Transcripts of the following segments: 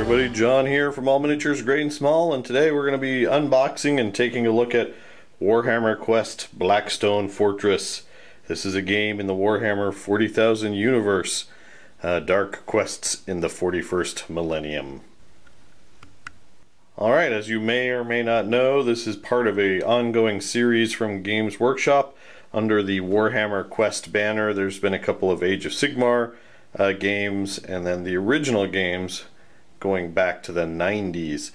everybody, John here from All Miniatures Great and Small, and today we're going to be unboxing and taking a look at Warhammer Quest Blackstone Fortress. This is a game in the Warhammer 40,000 universe, Dark Quests in the 41st Millennium. Alright, as you may or may not know, this is part of an ongoing series from Games Workshop under the Warhammer Quest banner. There's been a couple of Age of Sigmar games, and then the original games going back to the 90s.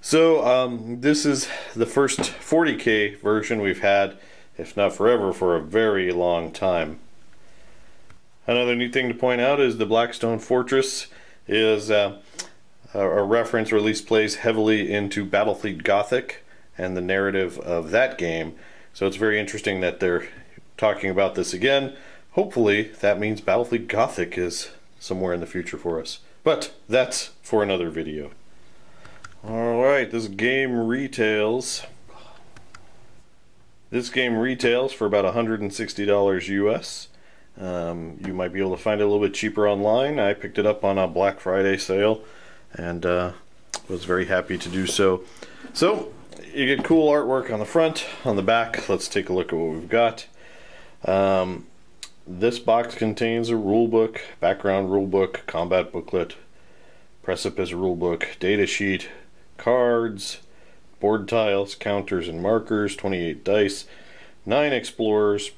So this is the first 40k version we've had, if not forever, for a very long time. Another neat thing to point out is the Blackstone Fortress is a reference, or at least plays heavily into Battlefleet Gothic and the narrative of that game. So it's very interesting that they're talking about this again. Hopefully that means Battlefleet Gothic is somewhere in the future for us. But that's for another video. Alright, this game retails for about $160 US. You might be able to find it a little bit cheaper online. I picked it up on a Black Friday sale and was very happy to do so. So you get cool artwork on the front, on the back. Let's take a look at what we've got. This box contains a rulebook, background rulebook, combat booklet, precipice rulebook, data sheet, cards, board tiles, counters and markers, 28 dice, 9 explorers,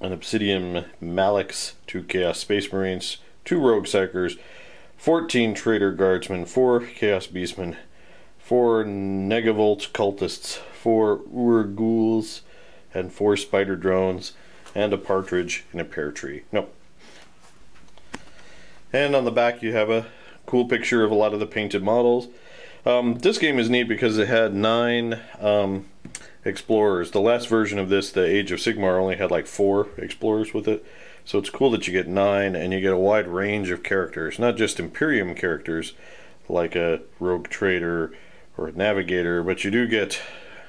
an obsidian Malix, 2 chaos space marines, 2 rogue psychers, 14 traitor guardsmen, 4 chaos beastmen, 4 negavolt cultists, 4 ghouls, and 4 spider drones, and a partridge in a pear tree. Nope. And on the back you have a cool picture of a lot of the painted models. This game is neat because it had 9 explorers. The last version of this, the Age of Sigmar, only had like 4 explorers with it. So it's cool that you get 9 and you get a wide range of characters. Not just Imperium characters like a rogue trader or a navigator, but you do get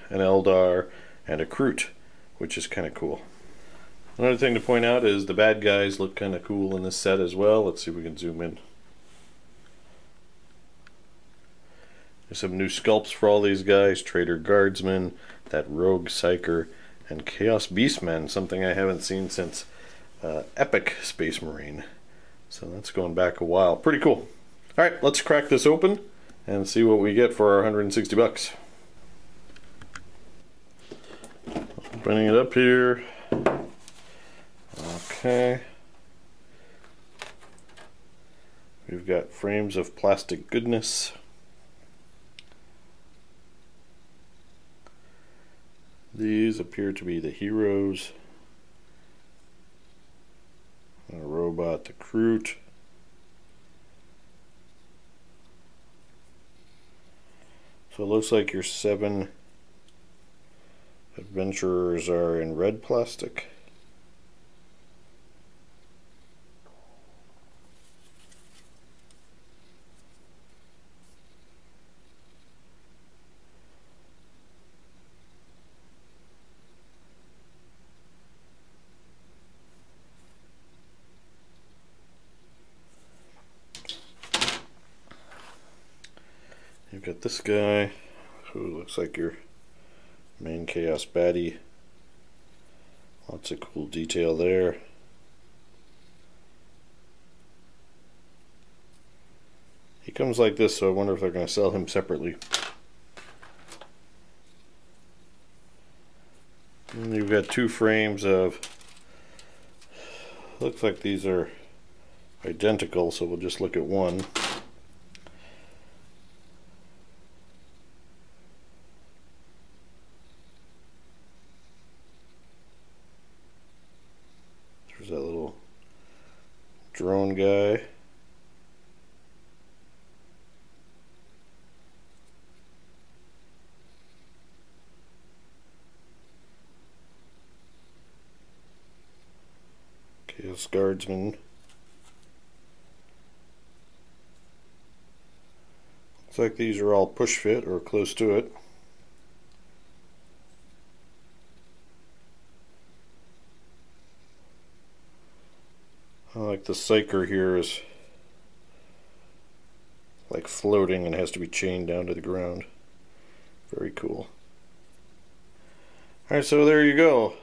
an Eldar and a Kroot, which is kind of cool. Another thing to point out is the bad guys look kind of cool in this set as well. Let's see if we can zoom in. There's some new sculpts for all these guys. Traitor Guardsman, that Rogue Psyker, and Chaos Beastmen, something I haven't seen since Epic Space Marine. So that's going back a while. Pretty cool. Alright, let's crack this open and see what we get for our 160 bucks. Opening it up here. Okay. We've got frames of plastic goodness. These appear to be the heroes. A robot, the Kroot. So it looks like your 7 adventurers are in red plastic. You've got this guy who looks like your main chaos baddie. Lots of cool detail there. He comes like this, so I wonder if they're going to sell him separately. And you've got 2 frames of, looks like these are identical, so we'll just look at one. There's that little drone guy. Chaos Guardsman. Looks like these are all push fit or close to it. I like the Psyker here is like floating and has to be chained down to the ground. Very cool. Alright, so there you go.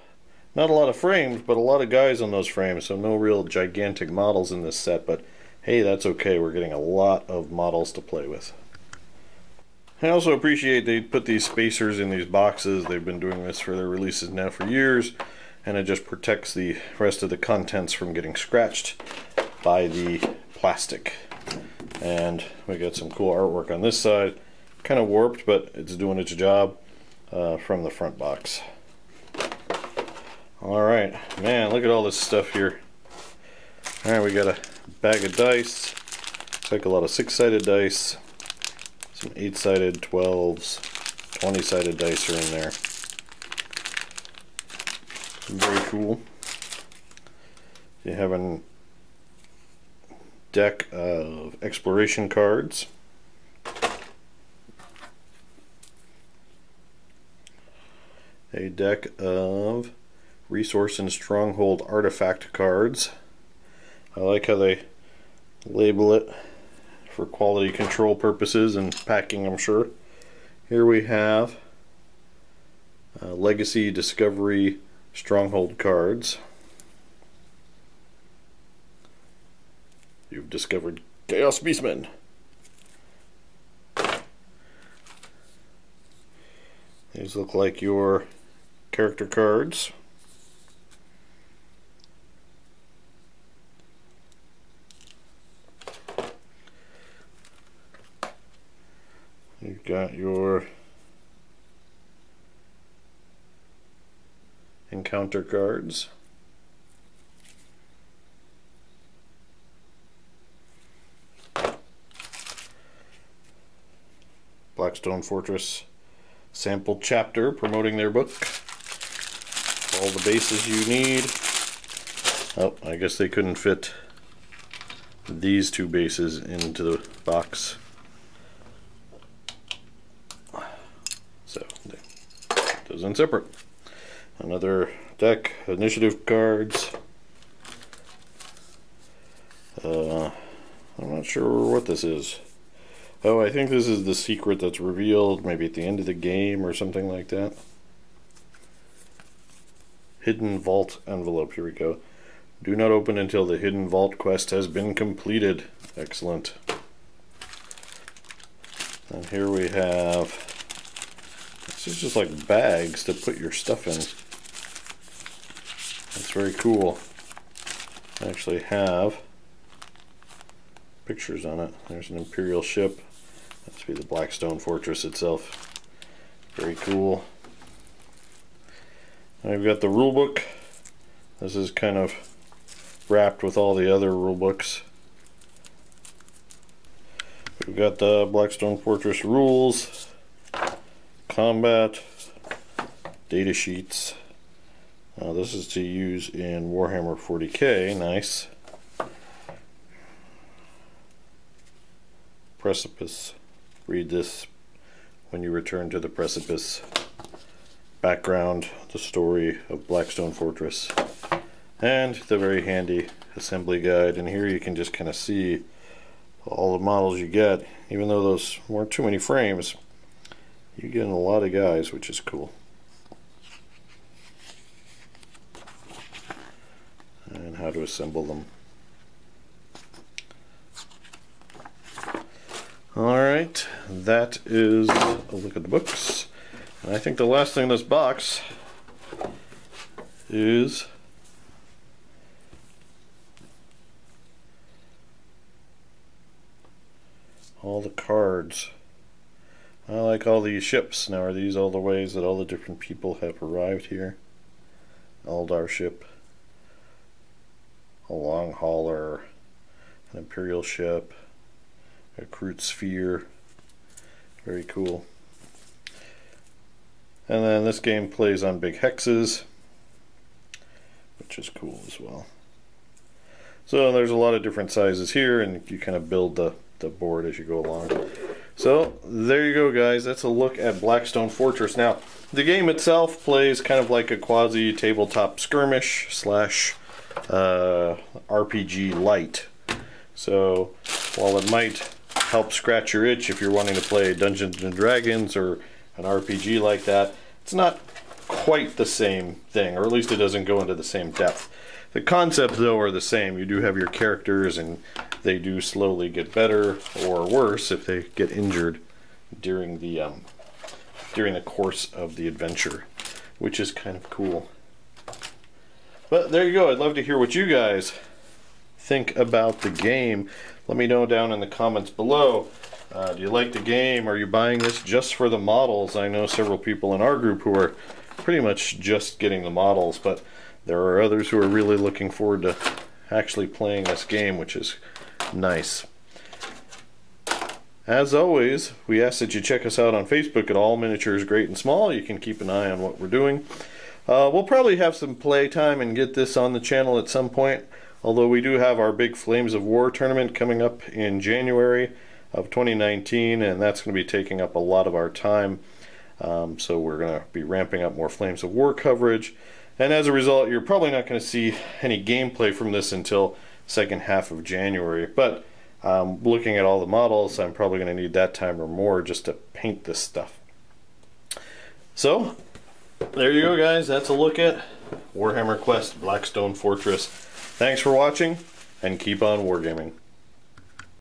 Not a lot of frames, but a lot of guys on those frames, so no real gigantic models in this set, but hey, that's okay. We're getting a lot of models to play with. I also appreciate they put these spacers in these boxes. They've been doing this for their releases now for years, and it just protects the rest of the contents from getting scratched by the plastic. And we got some cool artwork on this side. Kind of warped, but it's doing its job from the front box. Alright, man, look at all this stuff here. Alright, we got a bag of dice. Looks like a lot of 6-sided dice. Some 8-sided, 12s, 20-sided dice are in there. Very cool. You have a deck of exploration cards. A deck of resource and stronghold artifact cards. I like how they label it for quality control purposes and packing, I'm sure. Here we have Legacy, Discovery, Stronghold cards. You've discovered Chaos Beastmen. These look like your character cards. You've got your encounter cards. Blackstone Fortress sample chapter promoting their book. All the bases you need. Oh, I guess they couldn't fit these two bases into the box. So, those in separate. Another deck, initiative cards. I'm not sure what this is. Oh, I think this is the secret that's revealed maybe at the end of the game or something like that. Hidden Vault envelope, here we go. Do not open until the Hidden Vault quest has been completed. Excellent. And here we have, this is just like bags to put your stuff in. That's very cool. I actually have pictures on it. There's an Imperial ship. That must be the Blackstone Fortress itself. Very cool. I've got the rule book. This is kind of wrapped with all the other rule books. We've got the Blackstone Fortress rules, combat, data sheets. This is to use in Warhammer 40k. Nice. Precipice. Read this when you return to the precipice. Background, the story of Blackstone Fortress. And the very handy assembly guide. And here you can just kind of see all the models you get. Even though those weren't too many frames, you get a lot of guys, which is cool. And how to assemble them. Alright, that is a look at the books. And I think the last thing in this box is all the cards. I like all these ships. Now, are these all the ways that all the different people have arrived here? Eldar ship, a long hauler, an Imperial ship, a Kroot sphere. Very cool. And then this game plays on big hexes, which is cool as well. So there's a lot of different sizes here, and you kind of build the board as you go along. So there you go, guys. That's a look at Blackstone Fortress. Now, the game itself plays kind of like a quasi tabletop skirmish slash RPG light. So while it might help scratch your itch if you're wanting to play Dungeons and Dragons or an RPG like that. It's not quite the same thing, or at least it doesn't go into the same depth. The concepts, though, are the same. You do have your characters, and they do slowly get better or worse if they get injured during the course of the adventure, which is kind of cool. But there you go. I'd love to hear what you guys think about the game. Let me know down in the comments below. Do you like the game? Are you buying this just for the models? I know several people in our group who are pretty much just getting the models, but there are others who are really looking forward to actually playing this game, which is nice. As always, we ask that you check us out on Facebook at All Miniatures Great and Small. You can keep an eye on what we're doing. We'll probably have some play time and get this on the channel at some point, although we do have our big Flames of War tournament coming up in January of 2019, and that's going to be taking up a lot of our time. So we're going to be ramping up more Flames of War coverage, and as a result, you're probably not going to see any gameplay from this until second half of January. But looking at all the models, I'm probably going to need that time or more just to paint this stuff. So there you go, guys. That's a look at Warhammer Quest Blackstone Fortress. Thanks for watching, and keep on wargaming.